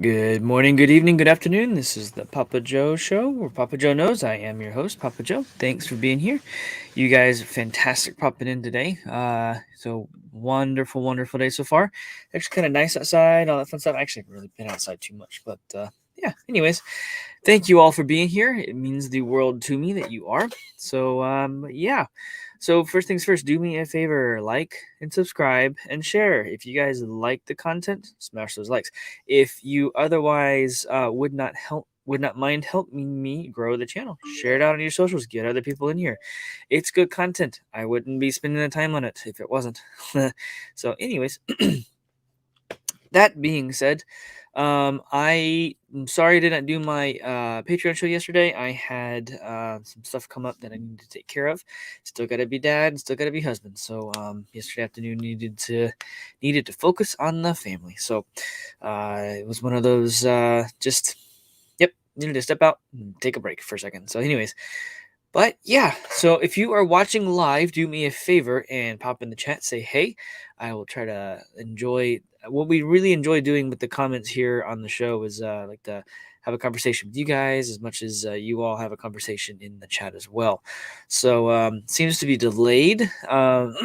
Good morning, good evening, good afternoon. This is the Papa Joe Show, where Papa Joe knows I am your host, Papa Joe. Thanks for being here. You guys are fantastic popping in today. So wonderful, wonderful day so far. Actually, kind of nice outside, all that fun stuff. I actually haven't really been outside too much, but yeah. Anyways, thank you all for being here. It means the world to me that you are. So yeah. So first things first, do me a favor, like and subscribe and share. If you guys like the content, smash those likes. If you otherwise would not mind helping me grow the channel, share it out on your socials, get other people in here. It's good content. I wouldn't be spending the time on it if it wasn't. So, anyways, that being said, I'm sorry I didn't do my Patreon show yesterday. I had some stuff come up that I needed to take care of. Still got to be dad, still got to be husband. So yesterday afternoon needed to focus on the family. So it was one of those just yep, needed to step out and take a break for a second. So anyways, but yeah, so if you are watching live, do me a favor and pop in the chat, say hey. I will try to enjoy what we really enjoy doing with the comments here on the show is like to have a conversation with you guys as much as you all have a conversation in the chat as well. So seems to be delayed. I'm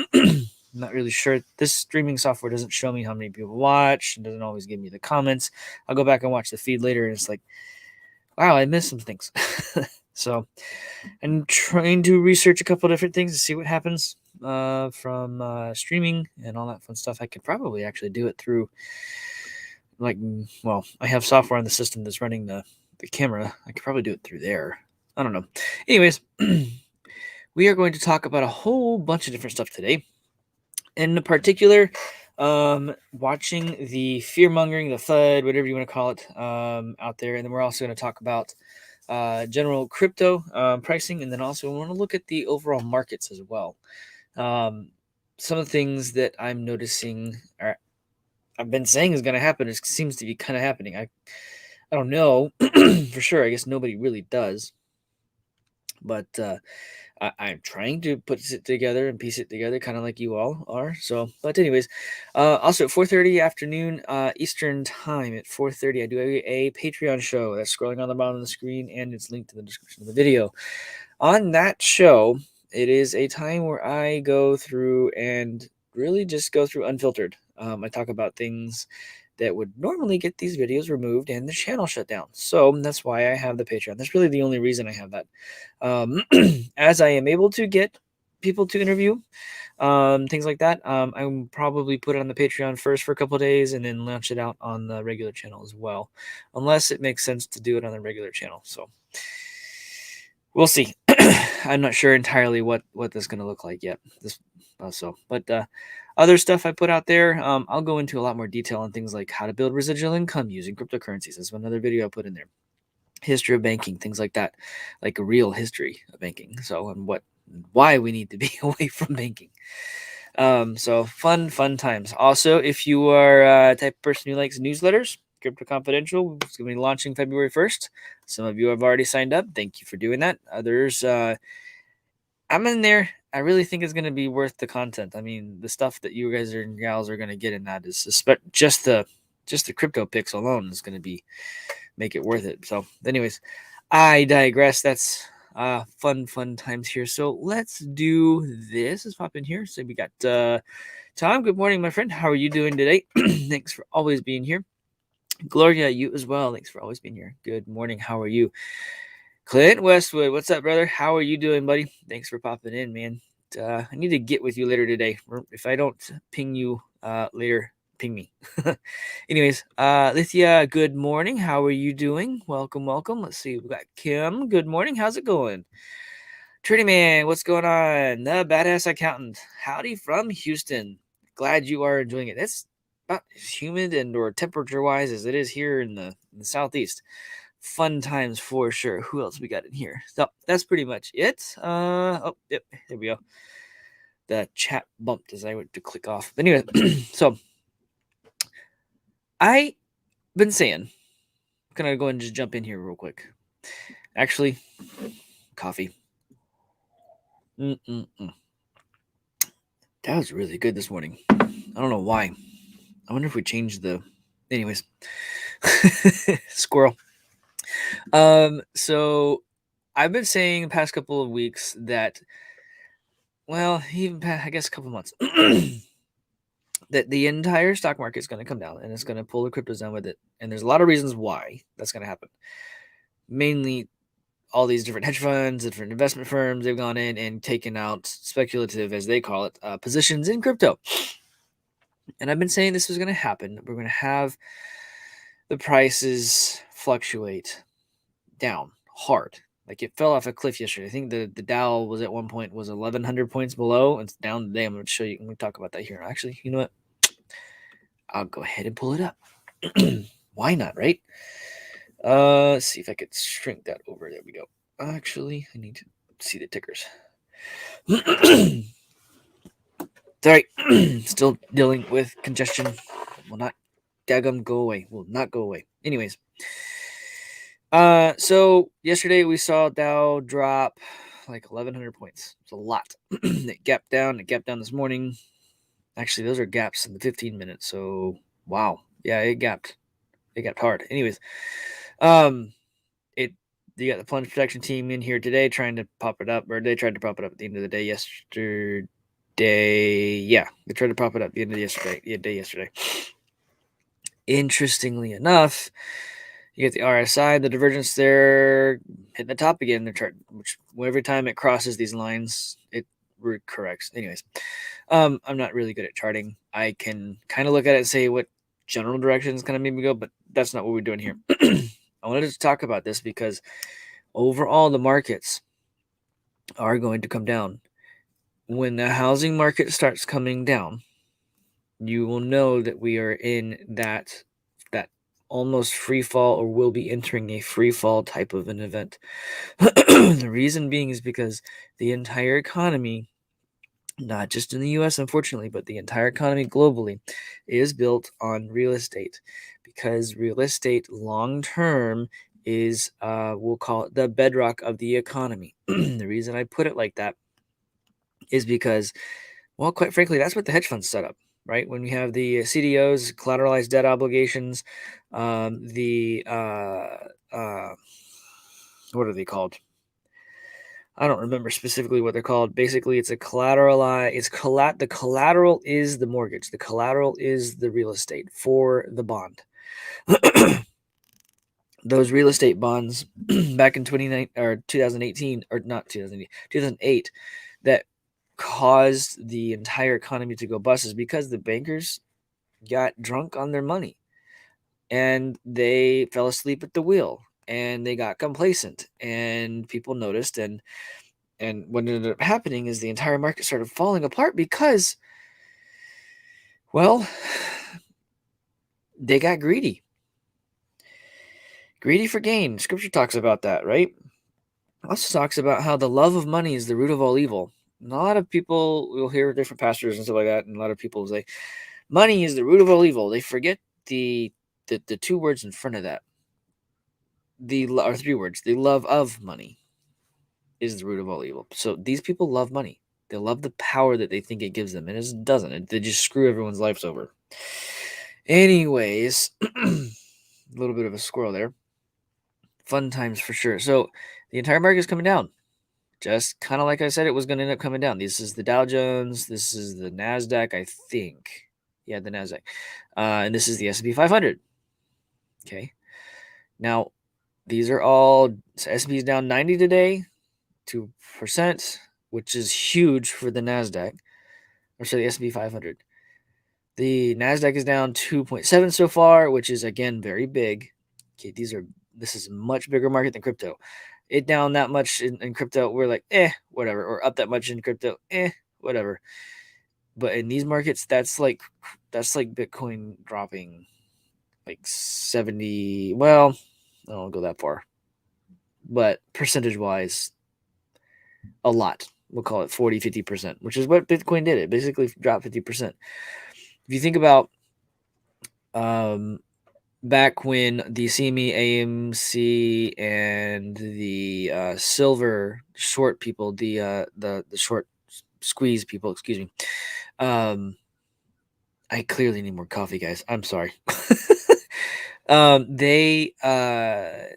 not really sure. This streaming software doesn't show me how many people watch. It doesn't always give me the comments. I'll go back and watch the feed later, and it's like, wow, I missed some things. So I'm trying to research a couple different things to see what happens from streaming and all that fun stuff. I could probably actually do it through, well, I have software on the system that's running the camera. I could probably do it through there. I don't know. Anyways, we are going to talk about a whole bunch of different stuff today. In particular, watching the fear mongering, the FUD, whatever you want to call it, out there. And then we're also going to talk about general crypto pricing, and then also I want to look at the overall markets as well. Some of the things that I'm noticing are I've been saying is going to happen. It seems to be kind of happening. I don't know for sure. I guess nobody really does, but I'm trying to put it together and piece it together, kind of like you all are. So, but anyways, also at 4:30 afternoon Eastern time, at 4:30, I do a Patreon show that's scrolling on the bottom of the screen, and it's linked in the description of the video. On that show, it is a time where I go through and really just go through unfiltered. I talk about things that would normally get these videos removed and the channel shut down. So that's why I have the Patreon. That's really the only reason I have that. As I am able to get people to interview, things like that, I probably put it on the Patreon first for a couple of days and then launch it out on the regular channel as well, unless it makes sense to do it on the regular channel. So we'll see. I'm not sure entirely what this is going to look like yet. But other stuff I put out there, I'll go into a lot more detail on things like how to build residual income using cryptocurrencies. That's another video I put in there. History of banking, things like that, like a real history of banking. So and why we need to be away from banking. So fun times. Also, if you are a type of person who likes newsletters, Crypto Confidential is going to be launching February 1st. Some of you have already signed up. Thank you for doing that. Others, I'm in there. I really think it's going to be worth the content. I mean, the stuff that you guys and gals are going to get in that is just the crypto picks alone is going to be make it worth it. So, anyways, I digress. That's fun times here. So let's do this. Let's pop in here. So we got Tom. Good morning, my friend. How are you doing today? Thanks for always being here. Gloria, you as well. Thanks for always being here. Good morning. How are you? Clint Westwood, what's up, brother? How are you doing, buddy? Thanks for popping in, man. I need to get with you later today. If I don't ping you later, ping me. Anyways, Lithia, good morning. How are you doing? Welcome. Let's see. We got Kim. Good morning. How's it going? Trinity Man, what's going on? The Badass Accountant. Howdy from Houston. Glad you are enjoying it. It's about as humid and or temperature wise as it is here in the Southeast. Fun times for sure. Who else we got in here? So that's pretty much it. Oh, yep, there we go. The chat bumped as I went to click off. But anyway, so I been saying, I'm gonna go and just jump in here real quick. Actually, coffee. That was really good this morning. I don't know why. I wonder if we changed the. Anyways, Squirrel. So I've been saying the past couple of weeks that, well, I guess a couple months, that the entire stock market is going to come down and it's going to pull the cryptos down with it. And there's a lot of reasons why that's going to happen. Mainly all these different hedge funds, different investment firms, they've gone in and taken out speculative, as they call it, positions in crypto. And I've been saying this was going to happen. We're going to have the prices fluctuate down hard. Like it fell off a cliff yesterday. I think the Dow was at one point was 1,100 points below. It's down today. I'm going to show you. I'm going to talk about that here. Actually, you know what? I'll go ahead and pull it up. Why not, right? Let's see if I could shrink that over. There we go. Actually, I need to see the tickers. Sorry, still dealing with congestion. Will not daggum go away. Will not go away. Anyways, so yesterday we saw Dow drop like 1,100 points. It's a lot. It gapped down. It gapped down this morning. Actually, those are gaps in the 15 minutes. So wow, yeah, it gapped. It gapped hard. Anyways, you got the plunge protection team in here today trying to pop it up, or they tried to pop it up at the end of the day yesterday. Yeah, they tried to pop it up at the end of the day yesterday. Interestingly enough, you get the RSI, the divergence there hitting the top again. The chart, which every time it crosses these lines, it corrects. Anyways, I'm not really good at charting. I can kind of look at it and say what general directions kind of made me go, but that's not what we're doing here. I wanted to talk about this because overall the markets are going to come down. When the housing market starts coming down, you will know that we are in that almost free fall, or will be entering a free fall type of an event. The reason being is because the entire economy, not just in the US, unfortunately, but the entire economy globally, is built on real estate, because real estate long term is, we'll call it the bedrock of the economy. The reason I put it like that is because, well, quite frankly, that's what the hedge funds set up, right? When we have the CDOs, collateralized debt obligations, what are they called? I don't remember specifically what they're called. Basically, it's a the collateral is the mortgage. The collateral is the real estate for the bond. Those real estate bonds back in 2018, or not 2008, that caused the entire economy to go bust is because the bankers got drunk on their money and they fell asleep at the wheel and they got complacent, and people noticed, and what ended up happening is the entire market started falling apart because, well, they got greedy for gain. Scripture talks about that, right? Also talks about how the love of money is the root of all evil. And a lot of people will hear different pastors and stuff like that, and a lot of people will say money is the root of all evil. They forget the two words in front of that. Or three words. The love of money is the root of all evil. So these people love money. They love the power that they think it gives them, and it doesn't. They just screw everyone's lives over. Anyways, a little bit of a squirrel there. Fun times for sure. So the entire market is coming down. Just kind of like I said, it was going to end up coming down. This is the Dow Jones. This is the NASDAQ, I think. Yeah, the NASDAQ. And this is the S&P 500. Okay. Now, these are all, so S&P is down 90 today, 2%, which is huge for the NASDAQ, or so the S&P 500. The NASDAQ is down 2.7 so far, which is, again, very big. Okay, this is a much bigger market than crypto. It down that much in crypto, we're like, whatever. Or up that much in crypto, whatever. But in these markets, that's like Bitcoin dropping like 70. Well, I don't go that far, but percentage wise, a lot. We'll call it 40, 50%, which is what Bitcoin did. It basically dropped 50%. If you think about back when the CME, AMC, and the silver short people, the short squeeze people, excuse me. I clearly need more coffee, guys. I'm sorry. They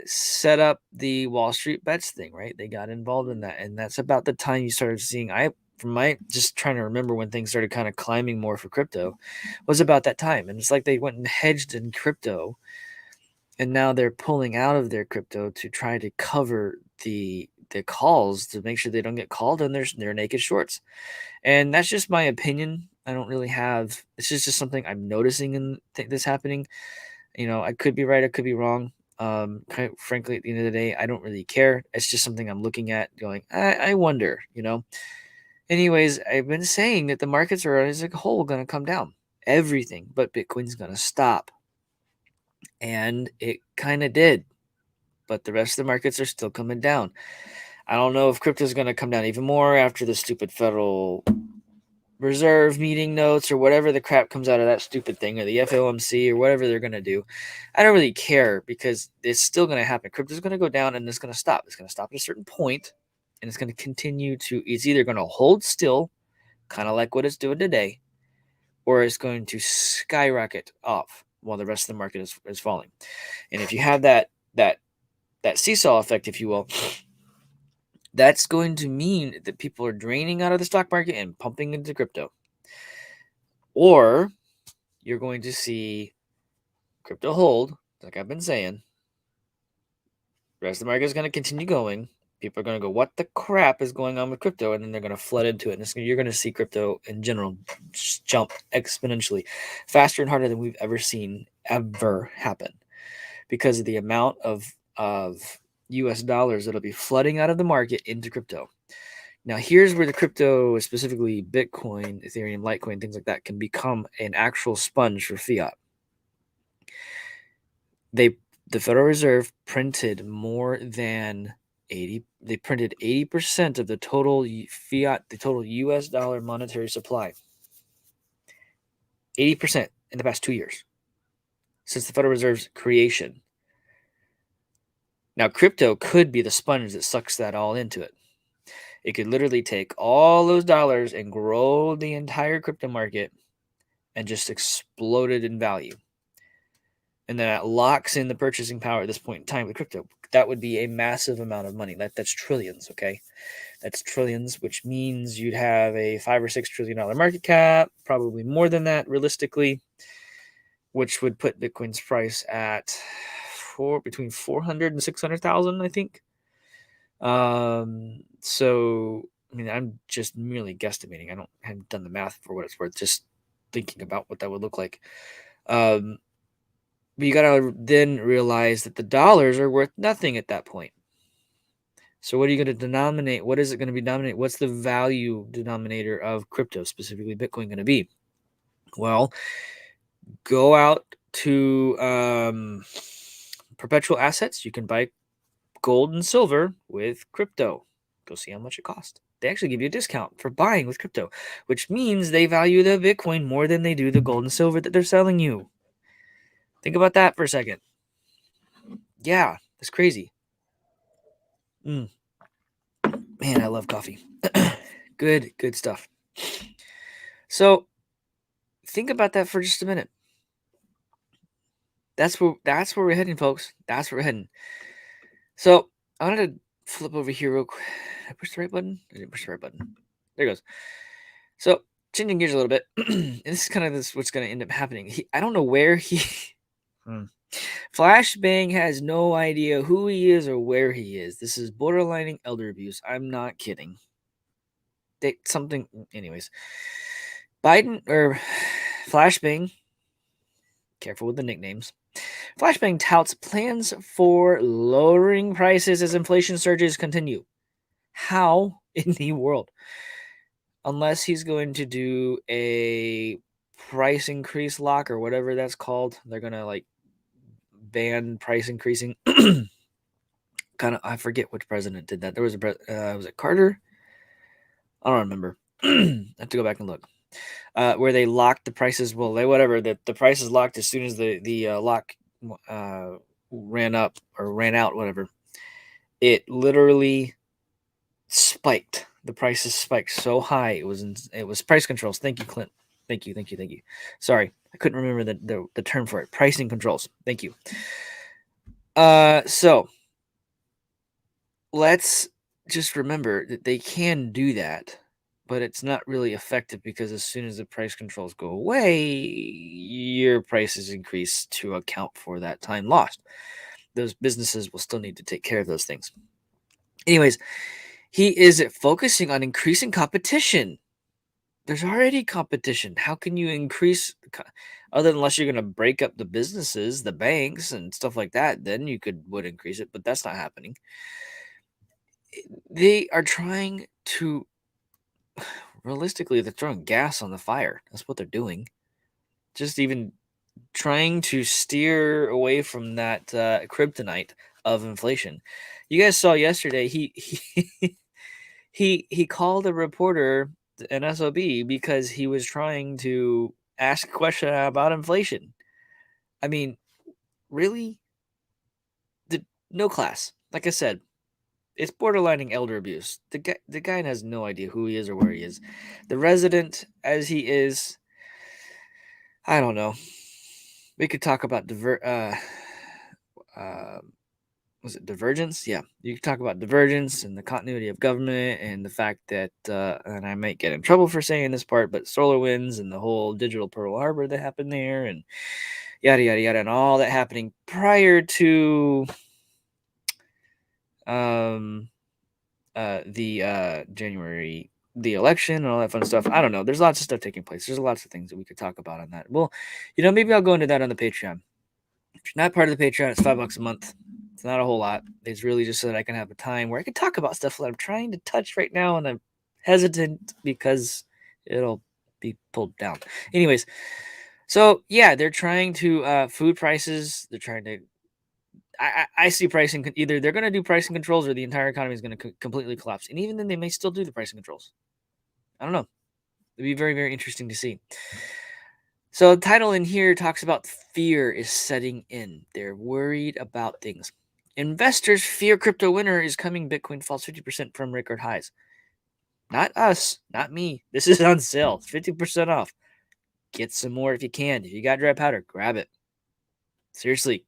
set up the Wall Street bets thing, right? They got involved in that, and that's about the time you started seeing. From my just trying to remember when things started kind of climbing more for crypto, was about that time, and it's like they went and hedged in crypto, and now they're pulling out of their crypto to try to cover the calls to make sure they don't get called and they're naked shorts. And that's just my opinion. I don't really have. It's just something I'm noticing in this happening. I could be right, I could be wrong. Quite frankly, at the end of the day, I don't really care. It's just something I'm looking at, going, I wonder. Anyways, I've been saying that the markets are as a whole going to come down. Everything but Bitcoin's going to stop, and it kind of did. But the rest of the markets are still coming down. I don't know if crypto is going to come down even more after the stupid Federal Reserve meeting notes or whatever the crap comes out of that stupid thing, or the FOMC or whatever they're going to do. I don't really care because it's still going to happen. Crypto's going to go down and it's going to stop. It's going to stop at a certain point, and it's going to continue to, it's either going to hold still, kind of like what it's doing today, or it's going to skyrocket off while the rest of the market is falling. And if you have that seesaw effect, if you will, that's going to mean that people are draining out of the stock market and pumping into crypto. Or you're going to see crypto hold, like I've been saying. The rest of the market is going to continue going. People are going to go, what the crap is going on with crypto? And then they're going to flood into it. And you're going to see crypto in general just jump exponentially faster and harder than we've ever seen ever happen, because of the amount of US dollars that'll be flooding out of the market into crypto. Now, here's where the crypto, specifically Bitcoin, Ethereum, Litecoin, things like that, can become an actual sponge for fiat. The Federal Reserve printed more than 80. They printed 80% of the total fiat, the total US dollar monetary supply. 80% in the past 2 years since the Federal Reserve's creation. Now, crypto could be the sponge that sucks that all into it. It could literally take all those dollars and grow the entire crypto market and just explode it in value. And then that locks in the purchasing power at this point in time with crypto. That would be a massive amount of money. That's trillions, okay? That's trillions, which means you'd have a $5 or $6 trillion market cap, probably more than that realistically, which would put Bitcoin's price at between 400 and 600,000, I think. So I mean, I'm just merely guesstimating. I haven't done the math for what it's worth, just thinking about what that would look like. But you gotta then realize that the dollars are worth nothing at that point. So what are you going to denominate? What is it going to be denominate? What's the value denominator of crypto, specifically Bitcoin, going to be? Well, go out to perpetual assets. You can buy gold and silver with crypto. Go see how much it costs. They actually give you a discount for buying with crypto, which means they value the Bitcoin more than they do the gold and silver that they're selling you. Think about that for a second. Yeah, that's crazy. Man, I love coffee. Good stuff. So think about that for just a minute. That's where we're heading, folks. That's where we're heading. So I wanted to flip over here real quick. Did I push the right button? I didn't push the right button. There it goes. So changing gears a little bit, and this is kind of what's going to end up happening. I don't know where he. Flashbang has no idea who he is or where he is. This is borderlining elder abuse. I'm not kidding. Anyways. Biden or Flashbang. Careful with the nicknames. Flashbang touts plans for lowering prices as inflation surges continue. How in the world? Unless he's going to do a price increase lock or whatever that's called. They're going to ban price increasing. I forget which president did that. There was was it Carter? I don't remember. I have to go back and look. Where they locked the prices. Well, the price is locked as soon as the lock ran up or ran out, whatever. It literally spiked. The prices spiked so high. It was price controls. Thank you, Clint. Thank you. Sorry, I couldn't remember the term for it. Pricing controls. Thank you. So let's just remember that they can do that, but it's not really effective because as soon as the price controls go away, your prices increase to account for that time lost. Those businesses will still need to take care of those things. Anyways, he is focusing on increasing competition. There's already competition. How can you increase other than unless you're going to break up the businesses, the banks and stuff like that, then you would increase it, but that's not happening. They are trying to realistically, they're throwing gas on the fire. That's what they're doing. Just even trying to steer away from that kryptonite of inflation. You guys saw yesterday he called a reporter an SOB because he was trying to ask a question about inflation. I mean, really? No class. Like I said, it's borderlining elder abuse. The guy has no idea who he is or where he is. The resident, as he is, I don't know. We could talk about was it divergence? Yeah, you could talk about divergence and the continuity of government and the fact that, and I might get in trouble for saying this part, but solar winds and the whole digital Pearl Harbor that happened there, and yada yada yada, and all that happening prior to January, the election and all that fun stuff. I don't know. There's lots of stuff taking place. There's lots of things that we could talk about on that. Well, maybe I'll go into that on the Patreon. If you're not part of the Patreon, it's $5 a month. It's not a whole lot. It's really just so that I can have a time where I can talk about stuff that I'm trying to touch right now, and I'm hesitant because it'll be pulled down. Anyways, so yeah, they're trying to food prices. They're trying to. I see pricing either they're going to do pricing controls or the entire economy is going to completely collapse. And even then, they may still do the pricing controls. I don't know. It'd be very, very interesting to see. So the title in here talks about fear is setting in. They're worried about things. Investors fear crypto winter is coming. Bitcoin falls 50% from record highs. Not us, not me. This is on sale. 50% off. Get some more if you can. If you got dry powder, grab it. Seriously.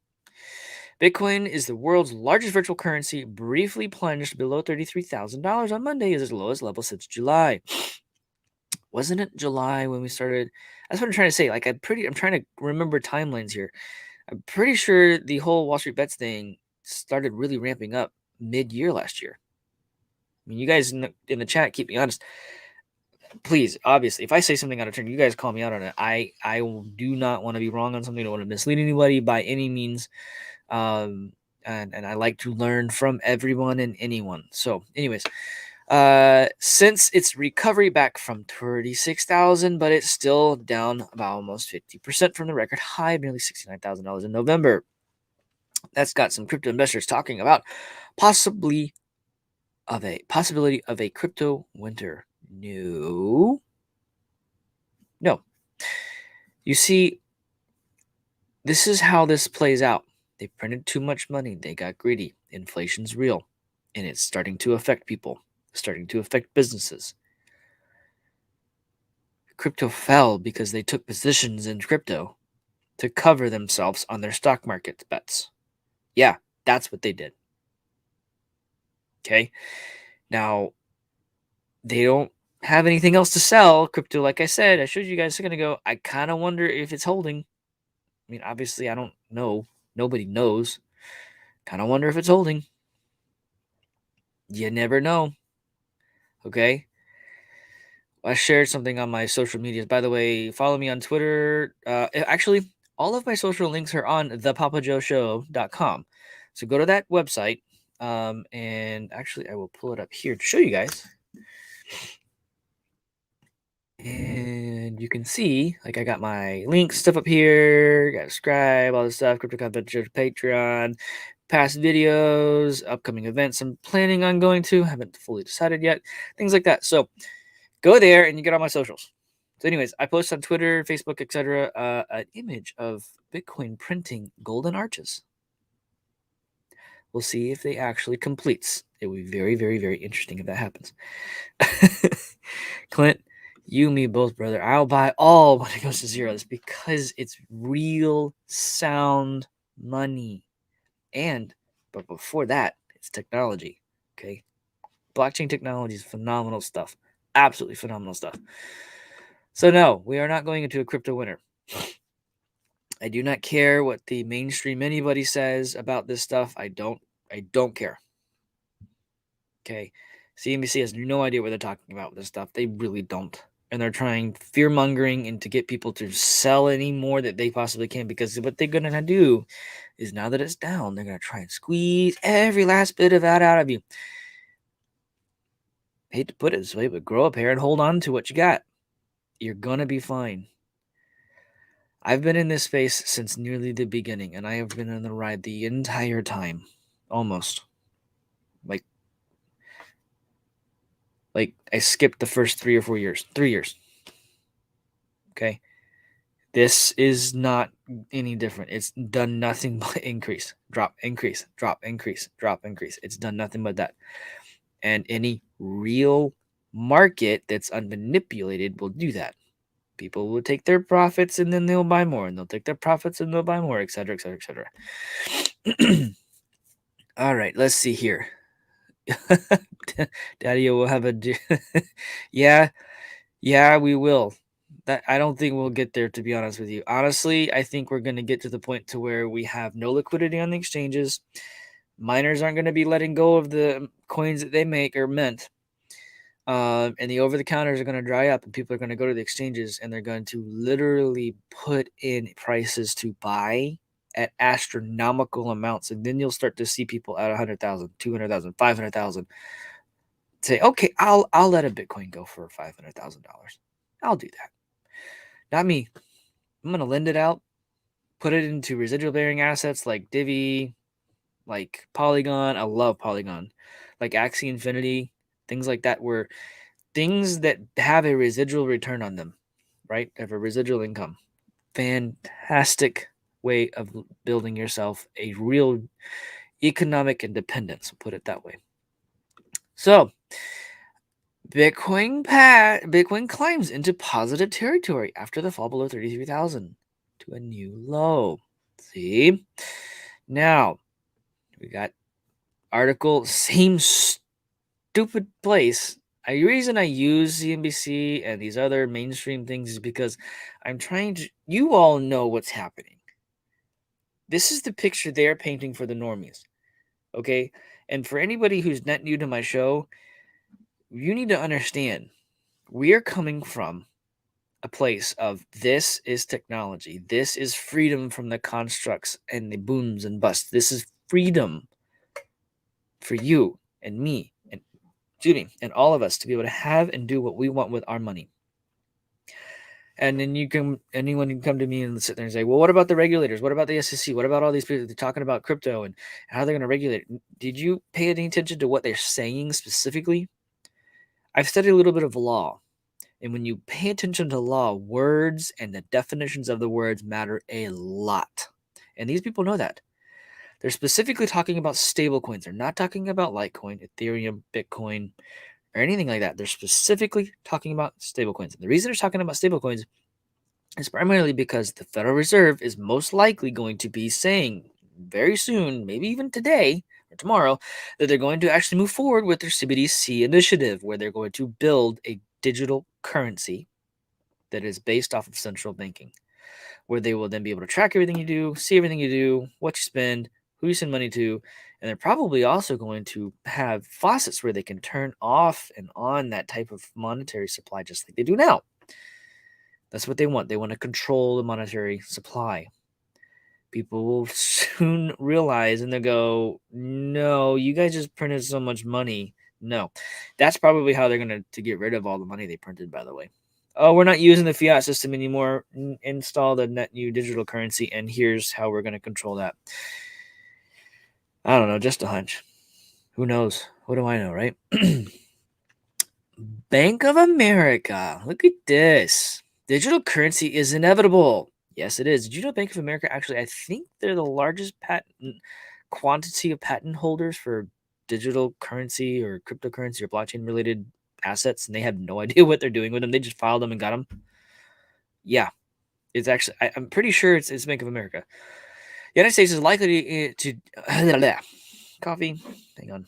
Bitcoin is the world's largest virtual currency, briefly plunged below $33,000 on Monday, is its lowest level since July. Wasn't it July when we started? That's what I'm trying to say. Like I'm trying to remember timelines here. I'm pretty sure the whole Wall Street Bets thing started really ramping up mid-year last year. I mean, you guys in the chat, keep me honest. Please, obviously, if I say something out of turn, you guys call me out on it. I do not want to be wrong on something. I don't want to mislead anybody by any means. And I like to learn from everyone and anyone. So, anyways, since its recovery back from 36,000, but it's still down about almost 50% from the record high of nearly $69,000 in November. That's got some crypto investors talking about possibility of a crypto winter. No. You see, this is how this plays out. They printed too much money. They got greedy. Inflation's real, and it's starting to affect people, starting to affect businesses. Crypto fell because they took positions in crypto to cover themselves on their stock market bets. Yeah, that's what they did. Okay. Now, they don't have anything else to sell. Crypto, like I said, I showed you guys a second ago. I kind of wonder if it's holding. I mean, obviously, I don't know. Nobody knows. Kind of wonder if it's holding. You never know. Okay. I shared something on my social medias. By the way, follow me on Twitter. Actually, all of my social links are on thepapajoshow.com. So go to that website. And actually, I will pull it up here to show you guys. And you can see, like, I got my link stuff up here. Got to subscribe, all this stuff. Crypto Confidential Patreon, past videos, upcoming events I'm planning on going to. Haven't fully decided yet. Things like that. So go there and you get all my socials. So, anyways, I post on Twitter, Facebook, etc. An image of Bitcoin printing golden arches. We'll see if they actually completes. It will be very, very, very interesting if that happens. Clint, You and me both, brother. I'll buy all when it goes to zeros because it's real sound money. But before that, it's technology. Okay. Blockchain technology is phenomenal stuff. Absolutely phenomenal stuff. So no, we are not going into a crypto winter. I do not care what the mainstream anybody says about this stuff. I don't care. Okay. CNBC has no idea what they're talking about with this stuff. They really don't. And they're trying fear mongering and to get people to sell any more that they possibly can, because what they're gonna do is, now that it's down, they're gonna try and squeeze every last bit of that out of you. I hate to put it this way, but grow up here and hold on to what you got. You're gonna be fine. I've been in this space since nearly the beginning, and I have been on the ride the entire time. Almost. Like I skipped the first 3 or 4 years. 3 years. Okay. This is not any different. It's done nothing but increase, drop, increase, drop, increase, drop, increase. It's done nothing but that. And any real market that's unmanipulated will do that. People will take their profits and then they'll buy more, and they'll take their profits and they'll buy more, etc., etc., etc. All right, let's see here. Daddy will have a yeah, we will. That I don't think we'll get there, to be honest with you. Honestly, I think we're going to get to the point to where we have no liquidity on the exchanges. Miners aren't going to be letting go of the coins that they make or mint. And the over-the-counters are going to dry up, and people are going to go to the exchanges, and they're going to literally put in prices to buy at astronomical amounts. And then you'll start to see people at 100,000, 200,000, 500,000 say, okay, I'll let a Bitcoin go for $500,000. I'll do that. Not me. I'm going to lend it out, put it into residual bearing assets like Divi, like Polygon. I love Polygon, like Axie Infinity, things like that, where things that have a residual return on them, right? Have a residual income. Fantastic way of building yourself a real economic independence, we'll put it that way. So Bitcoin climbs into positive territory after the fall below 33,000 to a new low. See? Now, we got article, same stupid place. The reason I use CNBC and these other mainstream things is because I'm trying to, you all know what's happening. This is the picture they're painting for the normies. Okay? And for anybody who's not new to my show, you need to understand we are coming from a place of, this is technology. This is freedom from the constructs and the booms and busts. This is freedom for you and me and Judy and all of us to be able to have and do what we want with our money. And then anyone can come to me and sit there and say, well, what about the regulators? What about the SEC? What about all these people that are talking about crypto and how they're going to regulate it? Did you pay any attention to what they're saying specifically? I've studied a little bit of law. And when you pay attention to law, words and the definitions of the words matter a lot. And these people know that. They're specifically talking about stablecoins. They're not talking about Litecoin, Ethereum, Bitcoin, or anything like that. They're specifically talking about stablecoins. And the reason they're talking about stablecoins is primarily because the Federal Reserve is most likely going to be saying very soon, maybe even today or tomorrow, that they're going to actually move forward with their CBDC initiative, where they're going to build a digital currency that is based off of central banking, where they will then be able to track everything you do, see everything you do, what you spend, who you send money to, and they're probably also going to have faucets where they can turn off and on that type of monetary supply just like they do now. That's what they want. They want to control the monetary supply. People will soon realize and they'll go, no, you guys just printed so much money. No. That's probably how they're going to get rid of all the money they printed, by the way. Oh, we're not using the fiat system anymore. Install the net new digital currency, and here's how we're going to control that. I don't know, just a hunch. Who knows? What do I know, right? Bank of America. Look at this. Digital currency is inevitable. Yes, it is. Did you know Bank of America actually, I think they're the largest patent quantity of patent holders for digital currency or cryptocurrency or blockchain related assets and they have no idea what they're doing with them. They just filed them and got them. Yeah, it's actually, I'm pretty sure it's Bank of America. The United States is likely to coffee. Hang on.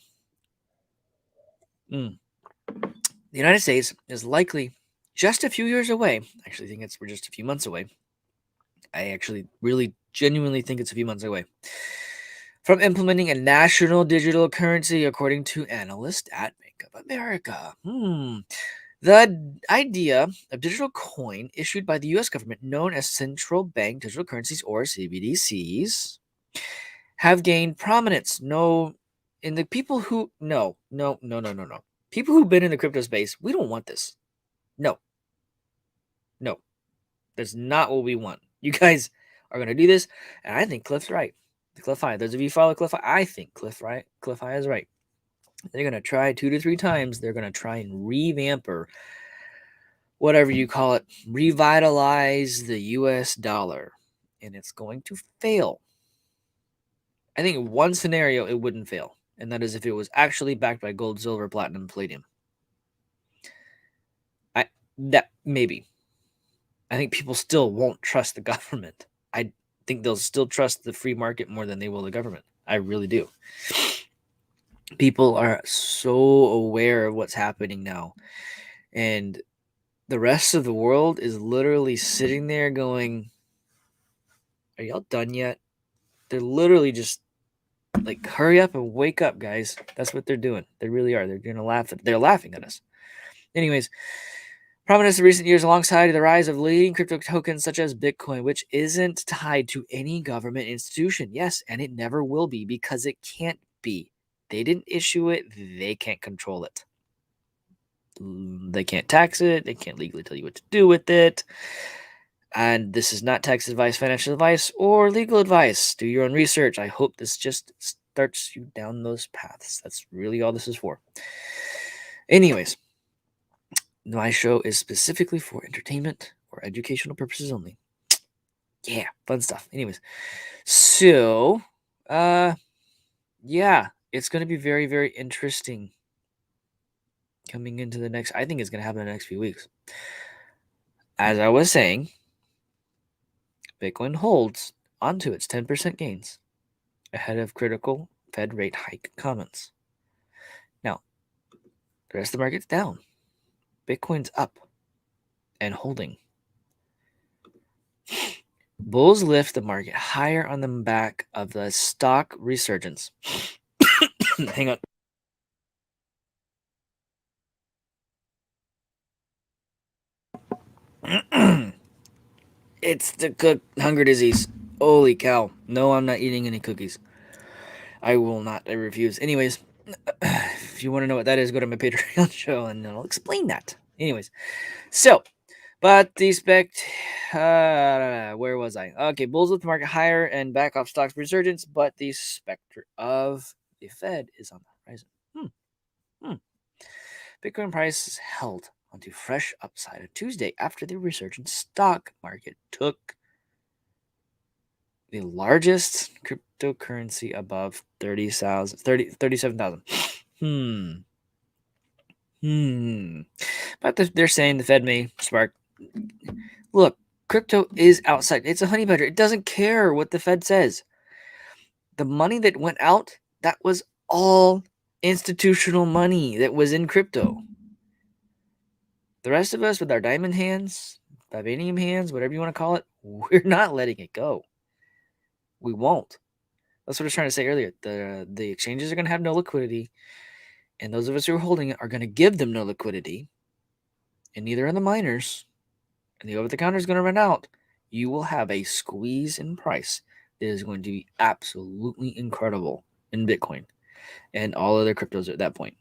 The United States is likely just a few years away. I actually think we're just a few months away. I actually really genuinely think it's a few months away from implementing a national digital currency, according to analysts at Bank of America. The idea of digital coin issued by the U.S. government, known as central bank digital currencies or CBDCs, have gained prominence. In the people who no. People who've been in the crypto space, we don't want this. No, that's not what we want. You guys are gonna do this, and I think Cliff's right. Cliff High. Those of you who follow Cliff High, I think Cliff High is right. They're gonna try 2 to 3 times. They're gonna try and revamp or whatever you call it, revitalize the U.S. dollar, and it's going to fail. I think in one scenario it wouldn't fail, and that is if it was actually backed by gold, silver, platinum, palladium. Maybe. I think people still won't trust the government. I think they'll still trust the free market more than they will the government. I really do. People are so aware of what's happening now, and the rest of the world is literally sitting there going, "Are y'all done yet?" They're literally just like, "Hurry up and wake up, guys." That's what they're doing. They really are. They're gonna laugh. They're laughing at us. Anyways, prominence in recent years alongside the rise of leading crypto tokens such as Bitcoin, which isn't tied to any government institution. Yes, and it never will be because it can't be. They didn't issue it. They can't control it. They can't tax it. They can't legally tell you what to do with it. And this is not tax advice, financial advice, or legal advice. Do your own research. I hope this just starts you down those paths. That's really all this is for. Anyways, my show is specifically for entertainment or educational purposes only. Yeah, fun stuff. Anyways, so yeah, it's going to be very, very interesting coming into the next. I think it's going to happen in the next few weeks. As I was saying, Bitcoin holds onto its 10% gains ahead of critical Fed rate hike comments. Now, the rest of the market's down. Bitcoin's up and holding. Bulls lift the market higher on the back of the stock resurgence. Hang on. It's the hunger disease. Holy cow. No, I'm not eating any cookies. I will not. I refuse. Anyways, if you want to know what that is, go to my Patreon show and I'll explain that. Anyways, so, but the where was I? Okay, bulls lift the market higher and back off stocks resurgence, but the specter of the Fed is on the horizon. Bitcoin price is held onto fresh upside on Tuesday after the resurgent stock market took the largest cryptocurrency above 37,000. But they're saying the Fed may spark. Look, crypto is outside. It's a honey badger. It doesn't care what the Fed says. The money that went out, that was all institutional money that was in crypto. The rest of us with our diamond hands, vibranium hands, whatever you want to call it, we're not letting it go. We won't. That's what I was trying to say earlier. The exchanges are going to have no liquidity, and those of us who are holding it are going to give them no liquidity, and neither are the miners, and the over-the-counter is going to run out. You will have a squeeze in price that is going to be absolutely incredible in Bitcoin and all other cryptos at that point.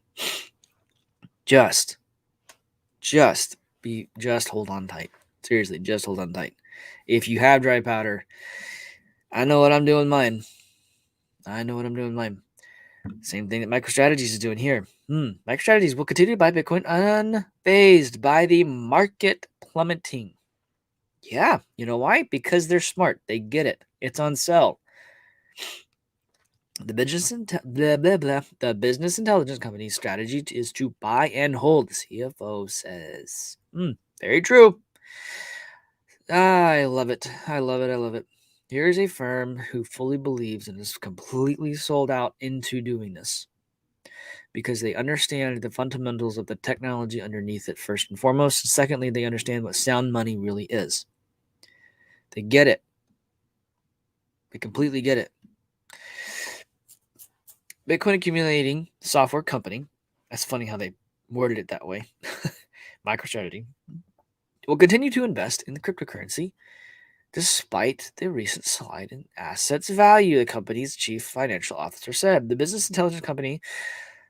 Just hold on tight. Seriously, just hold on tight. If you have dry powder, I know what I'm doing mine. Same thing that MicroStrategies is doing here. MicroStrategies will continue to buy Bitcoin unfazed by the market plummeting. Yeah, you know why? Because they're smart. They get it. It's on sale. The the business intelligence company's strategy is to buy and hold, the CFO says. Very true. I love it. I love it. I love it. Here's a firm who fully believes and is completely sold out into doing this because they understand the fundamentals of the technology underneath it, first and foremost. Secondly, they understand what sound money really is. They get it. They completely get it. Bitcoin accumulating software company, that's funny how they worded it that way, MicroStrategy, will continue to invest in the cryptocurrency despite the recent slide in assets value, the company's chief financial officer said. The business intelligence company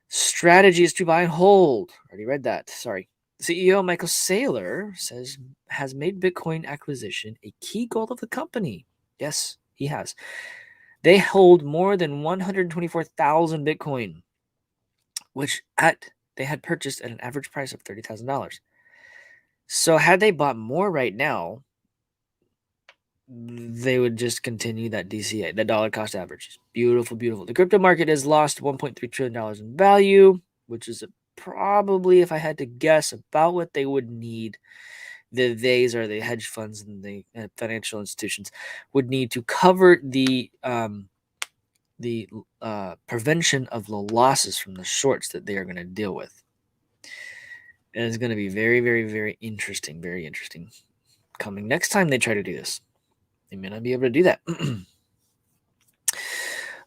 strategy is to buy and hold. Already read that. Sorry. CEO Michael Saylor says has made Bitcoin acquisition a key goal of the company. Yes, he has. They hold more than 124,000 Bitcoin, which they had purchased at an average price of $30,000. So had they bought more right now, they would just continue that DCA, the dollar cost average. Beautiful, beautiful. The crypto market has lost $1.3 trillion in value, which is probably, if I had to guess, about what they would need. Theys are the hedge funds and the financial institutions would need to cover the prevention of the losses from the shorts that they are going to deal with. And it's going to be very, very, very interesting. Very interesting. Coming next time they try to do this, they may not be able to do that.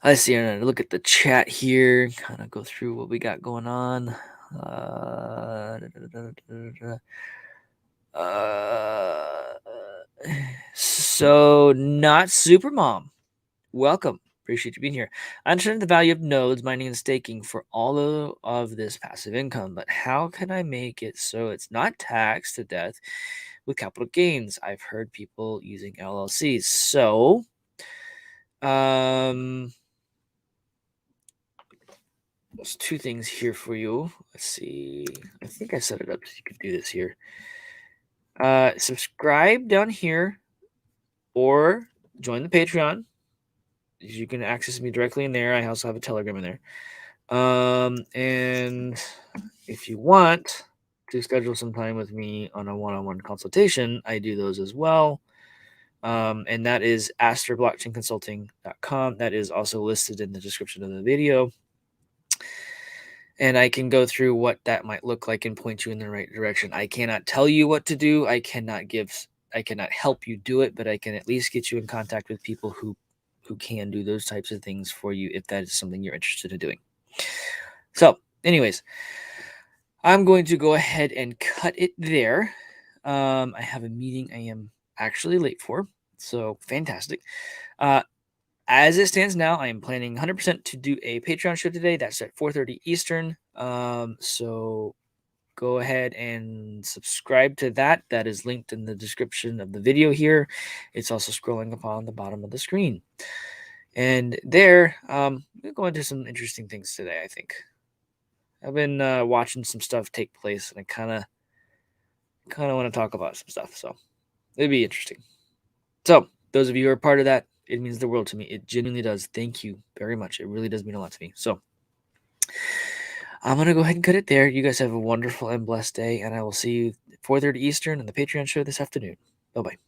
I see. I'm gonna look at the chat here. Kind of go through what we got going on. So not Supermom. Welcome. Appreciate you being here. I understand the value of nodes, mining, and staking for all of this passive income, but how can I make it so it's not taxed to death with capital gains? I've heard people using LLCs. So, there's two things here for you. Let's see. I think I set it up so you could do this here. Subscribe down here or join the Patreon. You can access me directly in there. I also have a Telegram in there. And if you want to schedule some time with me on a one-on-one consultation, I do those as well. And that is asterblockchainconsulting.com. That is also listed in the description of the video. And I can go through what that might look like and point you in the right direction. I cannot tell you what to do. I cannot help you do it, but I can at least get you in contact with people who can do those types of things for you if that is something you're interested in doing. So, anyways, I'm going to go ahead and cut it there. I have a meeting I am actually late for, so fantastic. As it stands now, I am planning 100% to do a Patreon show today. That's at 4:30 Eastern. So go ahead and subscribe to that. That is linked in the description of the video here. It's also scrolling upon the bottom of the screen. And there, we'll go into some interesting things today, I think. I've been watching some stuff take place, and I kind of want to talk about some stuff. So it'd be interesting. So those of you who are part of that, it means the world to me. It genuinely does. Thank you very much. It really does mean a lot to me. So I'm going to go ahead and cut it there. You guys have a wonderful and blessed day, and I will see you at 4:30 Eastern on the Patreon show this afternoon. Bye-bye.